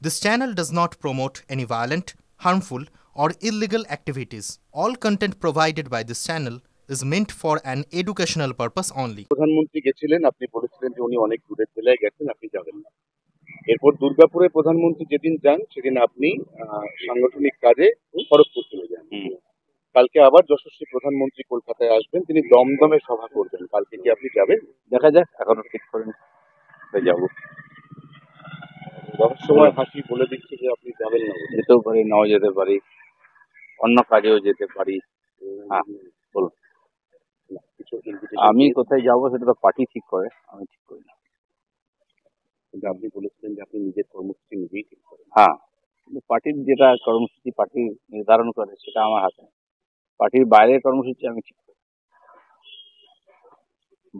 This channel does not promote any violent, harmful, or illegal activities. All content provided by this channel is meant for an educational purpose only. প্রধানমন্ত্রী গেছিলেন, আপনি বলেছিলেন যে উনি অনেক দূরের জেলায় গেছেন, আপনি যাবেন না। এরপর দুর্গাপুরে প্রধানমন্ত্রী যেদিন যান সেদিন আপনি সাংগঠনিক কাজে খড়গপুর চলে যান। কালকে আবার যশস্বী প্রধানমন্ত্রী কলকাতায় আসবেন, তিনি দমদমে সভা করবেন। কালকে কি আপনি যাবেন? দেখা যাক, এখনো ঠিক করেন যাবো। রহস্যময় হাসি বলে দিচ্ছে যে আপনি যাবেন না। যেতেও পারি, নাও যেতে পারি, অন্য কাজেও যেতে পারি। হ্যাঁ, বলুন। আমি কোথায় যাবো সেটা তো পার্টি ঠিক করে, আমি ঠিক করি না। কিন্তু আপনি বলেছিলেন যে আপনি নিজের কর্মসূচি নিজেই ঠিক করেন। হ্যাঁ, কিন্তু পার্টির যেটা কর্মসূচি পার্টি নির্ধারণ করে সেটা আমার হাতে। পার্টির বাইরের কর্মসূচি আমি ঠিক করি।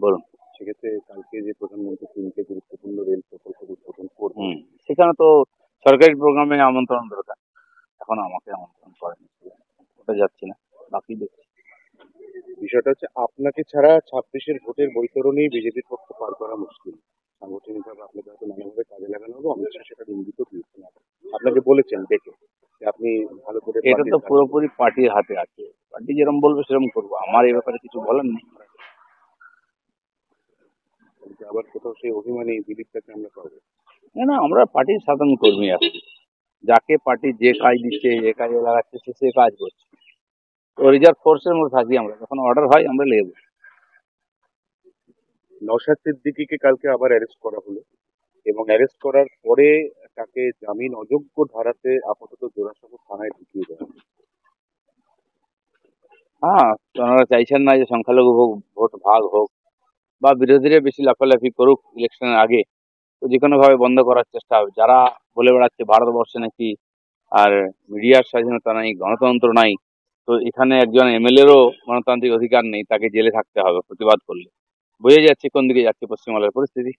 বলুন। সেক্ষেত্রে কালকে যে প্রধানমন্ত্রী তিনটে গুরুত্বপূর্ণ রেল প্রকল্প উদ্বোধন করবেন, সেখানে তো সরকারি প্রোগ্রামে আমন্ত্রণ দরকার। এখন আমাকে আমন্ত্রণ করেনি, ওটা যাচ্ছি না, বাকি দেখছি। বিষয়টা হচ্ছে আপনাকে ছাড়া 26-এর ভোটের বৈতরণেই বিজেপির পক্ষে পার করা মুশকিল। সাংগঠনিকভাবে আপনাকে হয়তো নানাভাবে কাজে লাগানো হবে, অমিত শাহ সেটা ইঙ্গিত দিয়েছেন। আপনাকে বলেছেন ডেকে যে আপনি ভালো করে। এটা তো পুরোপুরি পার্টির হাতে আছে, পার্টি যেরকম বলবে সেরকম করবো, আমার এই ব্যাপারে কিছু বলার নেই। আবার কোথাও সেই অভিমানী দিলীপটাকে আমরা পাবো না, আমরা পার্টির সাধারণ কর্মী আছি, যাকে পার্টি যে কাজ দিচ্ছে, যে কাজে লাগাচ্ছে সে কাজ করছে। তো রিজার্ভ ফোর্সের মধ্যে থাকি আমরা, যখন অর্ডার হয় আমরা লেগে যাই। নওশাদ সিদ্দিকীকে কালকে আবার অ্যারেস্ট করা হলো এবং অ্যারেস্ট করার পরে তাকে জামিন অযোগ্য ধারাতে আপাতত জোড়াসাঁকো থানায় ঢুকিয়ে দেওয়া। হ্যাঁ, ওনারা চাইছেন না যে সংখ্যালঘু ভোট ভাগ হোক বা বিরোধীরা বেশি লাফালাফি করুক ইলেকশনের আগে। তো যে কোনো ভাবে বন্ধ করার চেষ্টা হবে। যারা বলে বেড়াচ্ছে ভারতবর্ষে নাকি আর মিডিয়ার স্বাধীনতা নাই, গণতন্ত্র নাই, তো এখানে একজন এমএলএরও গণতান্ত্রিক অধিকার নেই, তাকে জেলে থাকতে হবে প্রতিবাদ করলে। বোঝা যাচ্ছে কোন দিকে যাচ্ছে পশ্চিমবাংলার পরিস্থিতি।